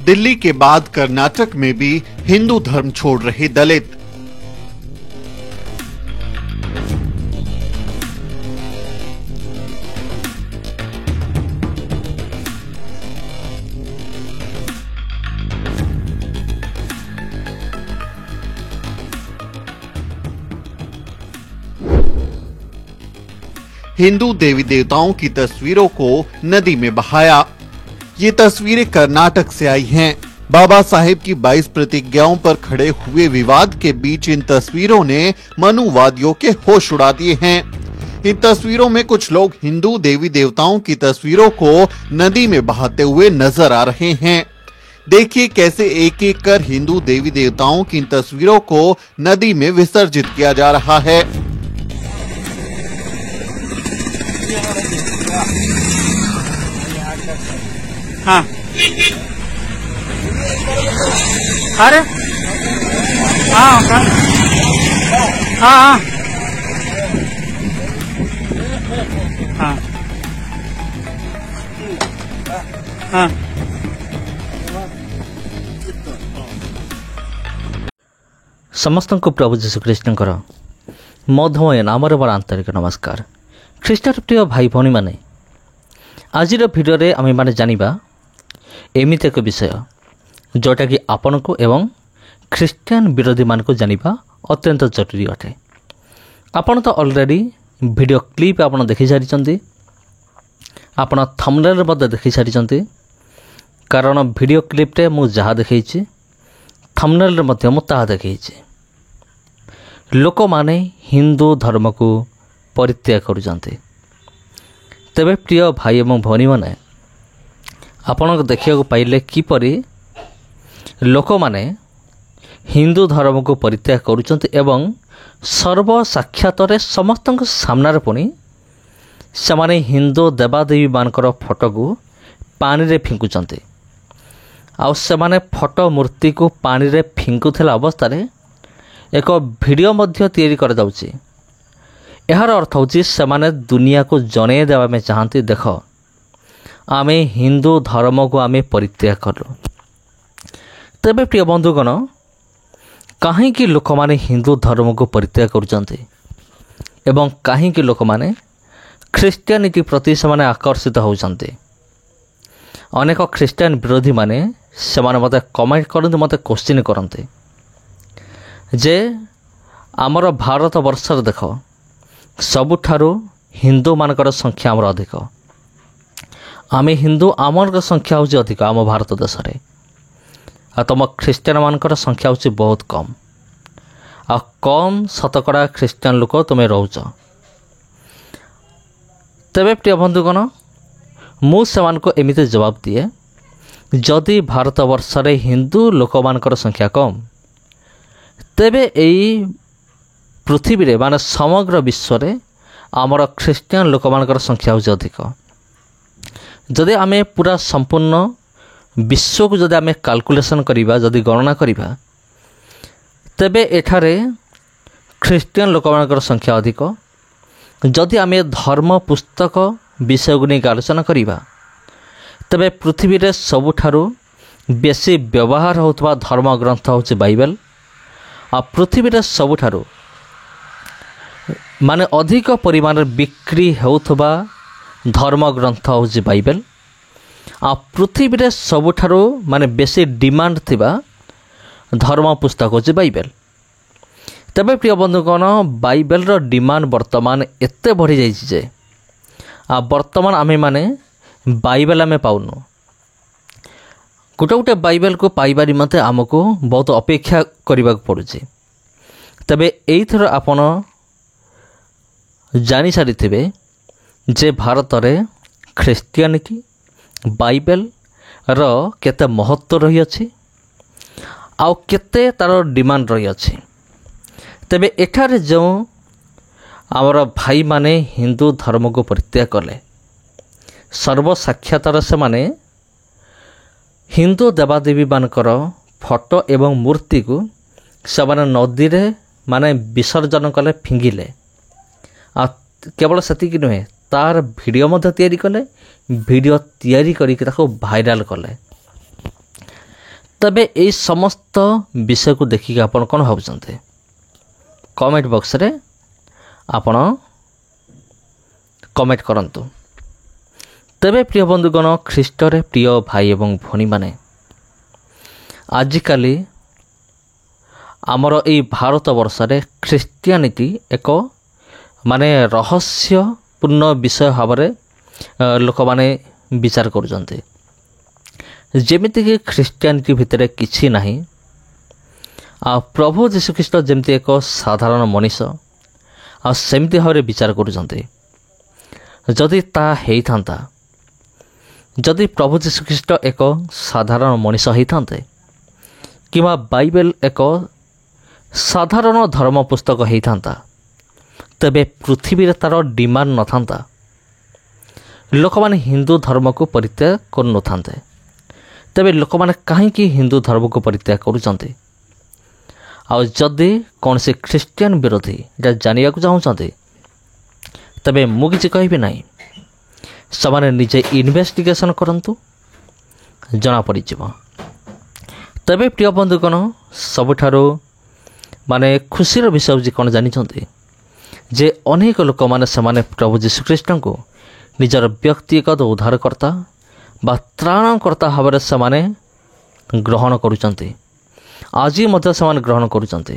दिल्ली के बाद कर्नाटक में भी हिंदू धर्म छोड़ रहे दलित। हिंदू देवी देवताओं की तस्वीरों को नदी में बहाया। ये तस्वीरें कर्नाटक से आई हैं। बाबा साहेब की 22 प्रतिज्ञाओं पर खड़े हुए विवाद के बीच इन तस्वीरों ने मनुवादियों के होश उड़ा दिए हैं। इन तस्वीरों में कुछ लोग हिंदू देवी देवताओं की तस्वीरों को नदी में बहाते हुए नजर आ रहे हैं। देखिए कैसे एक एक कर हिंदू देवी देवताओं की इन तस्वीरों को नदी में विसर्जित किया जा रहा है। हाँ अरे हाँ हाँ हाँ हाँ हाँ समस्त को प्रभु जीशु कृष्णकर मधुमय नाम मोर आंतरिक नमस्कार। ख्रीष्टान प्रिय भाई भौणी माने आज भिडियो आम मैंने जानिबा एमित एक विषय जोटा कि आपण को एवं ख्रीष्टान विरोधी मान को जानिबा अत्यंत जरूरी अटे। आपण तो ऑलरेडी वीडियो क्लिप आपण देखि सारी, आपण थंबनेल मध्य देखि सारी, कारण वीडियो क्लिप रे मु जहाँ देखी थंबनेल रे मध्य मु ताहा देखी। लोक माने हिंदू धर्म को परित्याग करुचंती। तेबे प्रिय भाई एवं भौणी माने आपण देखिया पाइले किपरि लोक माने हिंदू धर्म को परित्याग करुचंती एवं सर्व साक्षात समस्त सामने पुणी से हिंदू देवादेवी मानकर फोटो को पानी रे फिंकुचंती। आउ से फोटो मूर्ति को पानी रे फिंकुथिला अवस्था रे एक वीडियो मध्य तैयारी कर जाउची। यार अर्थ होची से दुनिया को जने देवा में चाहती देख आमे हिंदू धर्म को आमे परित्याग करूँ। तेबे प्रिय बंधुगण कहीं लोक माने हिंदू धर्म को परित्याग करुचंती एवं कहीं लोक माने ख्रीष्टियानिटी प्रति से आकर्षित होउचंती। अनेक ख्रीष्टियान विरोधी माने से मते कमेंट करते मते क्वेश्चन करते जे आमर भारत वर्ष देख सबुठारु हिंदू मानकर संख्या आमर अधिक। आमे हिंदू आमर संख्या होची अधिक आम भारत देश रे, आ तुम ख्रीष्टियान मानकर संख्या होची बहुत कम। आ कम शतकड़ा ख्रीष्टियान लोक तुम्हें रोच। तेबे प्रिय बंधुगण मु सेमानको एमिते जवाब दिए जदि भारत वर्ष रे हिंदू लोक मानकर संख्या कम तेबे एई पृथ्वी रे माने समग्र विश्व रे आमर ख्रीष्टियान लोक मानकर संख्या होची अधिक। जदि आमे पूरा संपूर्ण विश्व को जदि आमे कैलकुलेशन करिबा जदि गणना करिबा तेबे एठारे ख्रीष्टियान लोक मानकर संख्या अधिक। जदि आमे धर्म पुस्तक विषय को नहीं आलोचना करिबा तेबे पृथ्वी रे सबुठारु बेसी व्यवहार होतबा धर्म ग्रंथ होची बाइबल। आ पृथ्वी रे सबुठारु माने अधिक परिमाण बिक्री होतबा धर्म ग्रंथ होची बाइबल। आ पृथ्वी रे सबुठारु माने बेसी डिमांड थिबा धर्म पुस्तक होची बाइबल। तबे प्रिय बंधुगण बाइबल रो डिमांड वर्तमान एते बढ़ी जाइछि जे आ वर्तमान आमे माने बाइबल आमे पाउनु। गोटे गोटे बाइबल को पाइबा निमंते आमको बहुत अपेक्षा करने पड़ुछि। तबे एइथर आपण जानि सारी थिबे जे भारत रे ख्रीष्टियानिटी बाइबल रो केते महत्व रही अछि आउ केते तार डिमांड रही अछि। तबे एठारे जो आमर भाई माने हिंदू धर्म को परित्याग कले सर्व साक्षातर से माने हिंदू देवादेवी मानकर फोटो एवं मूर्ति को से नदी रे माने विसर्जन कले फिंगिले। आ केवल सेतिक नुहे तार वीडियो मध्य तैयारी कले वीडियो तैयारी करी ताको वायरल कले। ତେବେ ଏହି ସମସ୍ତ ବିଷୟକୁ ଦେଖିକି ଆପଣ କ'ଣ ଭାବୁଛନ୍ତି? କମେଣ୍ଟ ବକ୍ସରେ ଆପଣ କମେଣ୍ଟ କରନ୍ତୁ। ତେବେ ପ୍ରିୟ ବନ୍ଧୁଗଣ, ଖ୍ରୀଷ୍ଟରେ ପ୍ରିୟ ଭାଇ ଏବଂ ଭଉଣୀମାନେ, ଆଜିକାଲି ଆମର ଏହି ଭାରତ ବର୍ଷରେ ଖ୍ରୀଷ୍ଟିଆନିଟି ଏକ ରହସ୍ୟପୂର୍ଣ୍ଣ ବିଷୟ ଭାବରେ ଲୋକମାନେ ବିଚାର କରୁଛନ୍ତି। ଯେମିତିକି ଖ୍ରୀଷ୍ଟିଆନିଟି ଭିତରେ କିଛି ନାହିଁ, ଆଉ ପ୍ରଭୁ ଯୀଶୁଖ୍ରୀଷ୍ଟ ଯେମିତି ଏକ ସାଧାରଣ ମଣିଷ ଆଉ ସେମିତି ଭାବରେ ବିଚାର କରୁଛନ୍ତି। ଯଦି ତାହା ହେଇଥାନ୍ତା, ଯଦି ପ୍ରଭୁ ଯୀଶୁଖ୍ରୀଷ୍ଟ ଏକ ସାଧାରଣ ମଣିଷ ହେଇଥାନ୍ତେ କିମ୍ବା ବାଇବେଲ ଏକ ସାଧାରଣ ଧର୍ମ ପୁସ୍ତକ ହେଇଥାନ୍ତା, ତେବେ ପୃଥିବୀରେ ତା'ର ଡିମାଣ୍ଡ ନଥାନ୍ତା। ଲୋକମାନେ ହିନ୍ଦୁ ଧର୍ମକୁ ପରିତ୍ୟାଗ କରୁନଥାନ୍ତେ। ତେବେ ଲୋକମାନେ କାହିଁକି ହିନ୍ଦୁ ଧର୍ମକୁ ପରିତ୍ୟାଗ କରୁଛନ୍ତି? ଆଉ ଯଦି କୌଣସି ଖ୍ରୀଷ୍ଟିଆନ ବିରୋଧୀ ଏଇଟା ଜାଣିବାକୁ ଚାହୁଁଛନ୍ତି, ତେବେ ମୁଁ କିଛି କହିବି ନାହିଁ। ସେମାନେ ନିଜେ ଇନଭେଷ୍ଟିଗେସନ୍ କରନ୍ତୁ, ଜଣାପଡ଼ିଯିବ। ତେବେ ପ୍ରିୟ ବନ୍ଧୁଗଣ, ସବୁଠାରୁ ଖୁସିର ବିଷୟ ହେଉଛି କ'ଣ ଜାଣିଛନ୍ତି? ଯେ ଅନେକ ଲୋକମାନେ ସେମାନେ ପ୍ରଭୁ ଯୀଶୁଖ୍ରୀଷ୍ଟଙ୍କୁ ନିଜର ବ୍ୟକ୍ତିଗତ ଉଦ୍ଧାରକର୍ତ୍ତା ବା ତ୍ରାଣକର୍ତ୍ତା ଭାବରେ ସେମାନେ ଗ୍ରହଣ କରୁଛନ୍ତି। ଆଜି ମଧ୍ୟ ସେମାନେ ଗ୍ରହଣ କରୁଛନ୍ତି।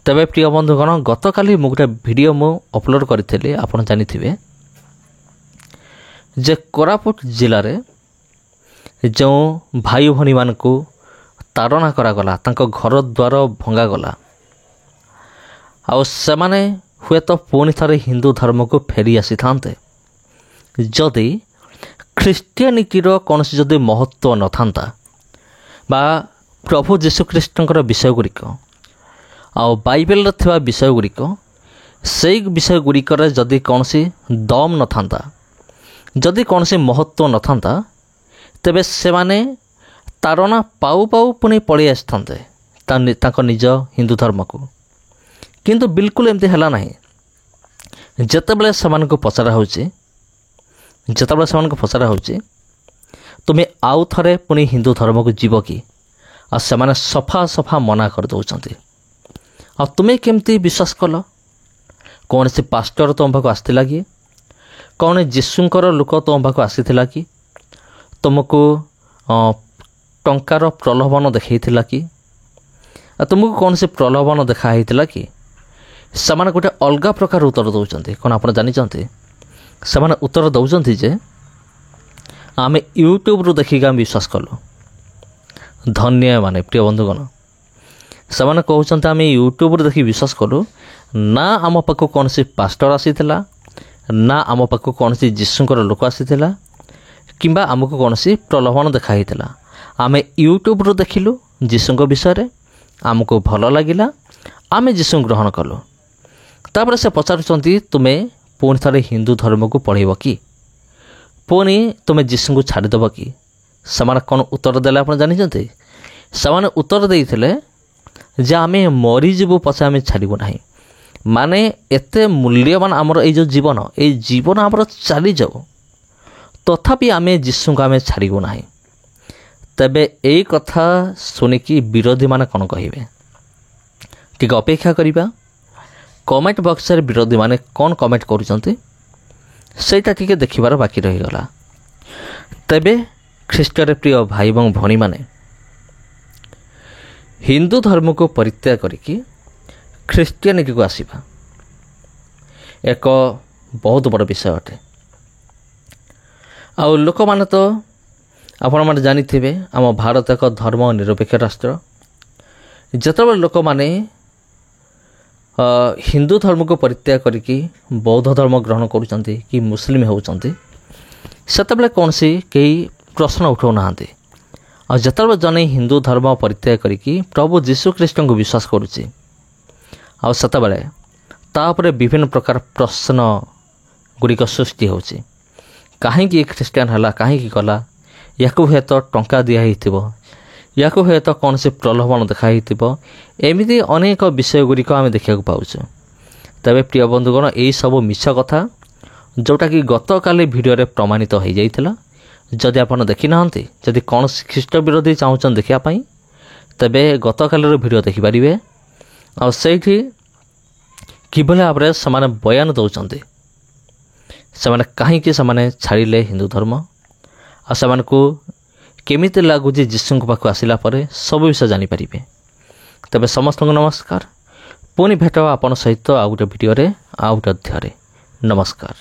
ତେବେ ପ୍ରିୟ ବନ୍ଧୁଗଣ, ଗତକାଲି ଗୋଟେ ଭିଡ଼ିଓ ଅପଲୋଡ଼ କରିଥିଲି, ଆପଣ ଜାଣିଥିବେ ଯେ କୋରାପୁଟ ଜିଲ୍ଲାରେ ଯେଉଁ ଭାଇ ଭଉଣୀମାନଙ୍କୁ ତାଡ଼ନା କରାଗଲା, ତାଙ୍କ ଘର ଦ୍ୱାର ଭଙ୍ଗାଗଲା, ଆଉ ସେମାନେ ହୁଏତ ପୁଣି ଥରେ ହିନ୍ଦୁ ଧର୍ମକୁ ଫେରି ଆସିଥାନ୍ତେ ଯଦି ଖ୍ରୀଷ୍ଟିଆନିଟିର କୌଣସି ଯଦି ମହତ୍ତ୍ୱ ନଥାନ୍ତା ବା ପ୍ରଭୁ ଯୀଶୁଖ୍ରୀଷ୍ଟଙ୍କର ବିଷୟଗୁଡ଼ିକ ଆଉ ବାଇବେଲରେ ଥିବା ବିଷୟଗୁଡ଼ିକ, ସେଇ ବିଷୟଗୁଡ଼ିକରେ ଯଦି କୌଣସି ଦମ୍ ନଥାନ୍ତା, ଯଦି କୌଣସି ମହତ୍ତ୍ୱ ନଥାନ୍ତା, ତେବେ ସେମାନେ ତାଡ଼ନା ପାଉ ପାଉ ପୁଣି ପଳେଇ ଆସିଥାନ୍ତେ ତାଙ୍କ ନିଜ ହିନ୍ଦୁ ଧର୍ମକୁ। କିନ୍ତୁ ବିଲକୁଲ ଏମିତି ହେଲା ନାହିଁ। ଯେତେବେଳେ ସେମାନଙ୍କୁ ପଚରା ହେଉଛି ତୁମେ ଆଉ ଥରେ ପୁଣି ହିନ୍ଦୁ ଧର୍ମକୁ ଯିବ କି? ଆଉ ସେମାନେ ସଫା ମନା କରିଦେଉଛନ୍ତି। ଆଉ ତୁମେ କେମିତି ବିଶ୍ୱାସ କଲ? କୌଣସି ପାଷ୍ଟର ତୁମ ପାଖକୁ ଆସିଥିଲା କି? କୌଣସି ଯୀଶୁଙ୍କର ଲୋକ ତୁମ ପାଖକୁ ଆସିଥିଲା କି? ତୁମକୁ ଟଙ୍କାର ପ୍ରଲୋଭନ ଦେଖାଇଥିଲା କି? ତୁମକୁ କୌଣସି ପ୍ରଲୋଭନ ଦେଖା ହେଇଥିଲା କି? ସେମାନେ ଗୋଟେ ଅଲଗା ପ୍ରକାର ଉତ୍ତର ଦେଉଛନ୍ତି। କ'ଣ ଆପଣ ଜାଣିଛନ୍ତି? ସେମାନେ ଉତ୍ତର ଦେଉଛନ୍ତି ଯେ ଆମେ ୟୁଟ୍ୟୁବରୁ ଦେଖିକି ଆମେ ବିଶ୍ୱାସ କଲୁ। ଧନ୍ୟମାନେ ପ୍ରିୟ ବନ୍ଧୁଗଣ, ସେମାନେ କହୁଛନ୍ତି ଆମେ ୟୁଟ୍ୟୁବରୁ ଦେଖି ବିଶ୍ୱାସ କଲୁ, ନା ଆମ ପାଖକୁ କୌଣସି ପାଷ୍ଟର ଆସିଥିଲା, ନା ଆମ ପାଖକୁ କୌଣସି ଯୀଶୁଙ୍କର ଲୋକ ଆସିଥିଲା, କିମ୍ବା ଆମକୁ କୌଣସି ପ୍ରଲୋଭନ ଦେଖା ହେଇଥିଲା। ଆମେ ୟୁଟ୍ୟୁବରୁ ଦେଖିଲୁ ଯୀଶୁଙ୍କ ବିଷୟରେ, ଆମକୁ ଭଲ ଲାଗିଲା, ଆମେ ଯୀଶୁଙ୍କୁ ଗ୍ରହଣ କଲୁ। ତାପରେ ସେ ପଚାରୁଛନ୍ତି, ତୁମେ ପୁଣି ଥରେ ହିନ୍ଦୁ ଧର୍ମକୁ ପଢ଼ିବ କି? ପୁଣି ତୁମେ ଯୀଶୁଙ୍କୁ ଛାଡ଼ିଦେବ କି? ସେମାନେ କ'ଣ ଉତ୍ତର ଦେଲେ ଆପଣ ଜାଣିଛନ୍ତି? ସେମାନେ ଉତ୍ତର ଦେଇଥିଲେ ଯେ ଆମେ ମରିଯିବୁ ପଛେ ଆମେ ଛାଡ଼ିବୁ ନାହିଁ। ଏତେ ମୂଲ୍ୟବାନ ଆମର ଏଇ ଯେଉଁ ଜୀବନ, ଏଇ ଜୀବନ ଆମର ଚାଲିଯାଉ, ତଥାପି ଆମେ ଯୀଶୁଙ୍କୁ ଆମେ ଛାଡ଼ିବୁ ନାହିଁ। ତେବେ ଏଇ କଥା ଶୁଣିକି ବିରୋଧୀମାନେ କ'ଣ କହିବେ? ଟିକେ ଅପେକ୍ଷା କରିବା। କମେଣ୍ଟ ବକ୍ସରେ ବିରୋଧୀମାନେ କ'ଣ କମେଣ୍ଟ କରୁଛନ୍ତି ସେଇଟା ଟିକେ ଦେଖିବାର ବାକି ରହିଗଲା। ତେବେ ଖ୍ରୀଷ୍ଟରେ ପ୍ରିୟ ଭାଇ ଏବଂ ଭଉଣୀମାନେ, ହିନ୍ଦୁ ଧର୍ମକୁ ପରିତ୍ୟାଗ କରିକି ଖ୍ରୀଷ୍ଟିଆନିଟିକୁ ଆସିବା ଏକ ବହୁତ ବଡ଼ ବିଷୟ ଅଟେ। ଆଉ ଲୋକମାନେ ତ ଆପଣମାନେ ଜାଣିଥିବେ, ଆମ ଭାରତ ଏକ ଧର୍ମ ନିରପେକ୍ଷ ରାଷ୍ଟ୍ର। ଯେତେବେଳେ ଲୋକମାନେ ହିନ୍ଦୁ ଧର୍ମକୁ ପରିତ୍ୟାଗ କରିକି ବୌଦ୍ଧ ଧର୍ମ ଗ୍ରହଣ କରୁଛନ୍ତି କି ମୁସଲିମ ହେଉଛନ୍ତି, ସେତେବେଳେ କୌଣସି କେହି ପ୍ରଶ୍ନ ଉଠାଉନାହାନ୍ତି। ଆଉ ଯେତେବେଳେ ଜଣେ ହିନ୍ଦୁ ଧର୍ମ ପରିତ୍ୟାଗ କରିକି ପ୍ରଭୁ ଯୀଶୁଖ୍ରୀଷ୍ଟଙ୍କୁ ବିଶ୍ୱାସ କରୁଛି, ଆଉ ସେତେବେଳେ ତା ଉପରେ ବିଭିନ୍ନ ପ୍ରକାର ପ୍ରଶ୍ନ ଗୁଡ଼ିକ ସୃଷ୍ଟି ହେଉଛି। କାହିଁକି ଖ୍ରୀଷ୍ଟିଆନ ହେଲା, କାହିଁକି କଲା? ୟାକୁ ହୁଏତ ଟଙ୍କା ଦିଆହେଇଥିବ, ୟାକୁ ହୁଏତ କୌଣସି ପ୍ରଲୋଭନ ଦେଖାହେଇଥିବ। ଏମିତି ଅନେକ ବିଷୟ ଗୁଡ଼ିକ ଆମେ ଦେଖିବାକୁ ପାଉଛୁ। ତେବେ ପ୍ରିୟ ବନ୍ଧୁଗଣ, ଏହିସବୁ ମିଛ କଥା ଯେଉଁଟାକି ଗତକାଲି ଭିଡ଼ିଓରେ ପ୍ରମାଣିତ ହୋଇଯାଇଥିଲା। ଯଦି ଆପଣ ଦେଖିନାହାନ୍ତି, ଯଦି କୌଣସି ଖ୍ରୀଷ୍ଟ ବିରୋଧୀ ଚାହୁଁଛନ୍ତି ଦେଖିବା ପାଇଁ, ତେବେ ଗତକାଲିର ଭିଡ଼ିଓ ଦେଖିପାରିବେ। ଆଉ ସେଇଠି କିଭଳି ଭାବରେ ସେମାନେ ବୟାନ ଦେଉଛନ୍ତି, ସେମାନେ କାହିଁକି ସେମାନେ ଛାଡ଼ିଲେ ହିନ୍ଦୁ ଧର୍ମ, ଆଉ ସେମାନଙ୍କୁ କେମିତି ଲାଗୁଛି ଯୀଶୁଙ୍କ ପାଖକୁ ଆସିଲା ପରେ, ସବୁ ବିଷୟ ଜାଣିପାରିବେ। ତେବେ ସମସ୍ତଙ୍କୁ ନମସ୍କାର। ପୁଣି ଭେଟ ଆପଣଙ୍କ ସହିତ ଆଉ ଗୋଟେ ଭିଡ଼ିଓରେ, ଆଉ ଗୋଟେ ଅଧ୍ୟାୟରେ। ନମସ୍କାର।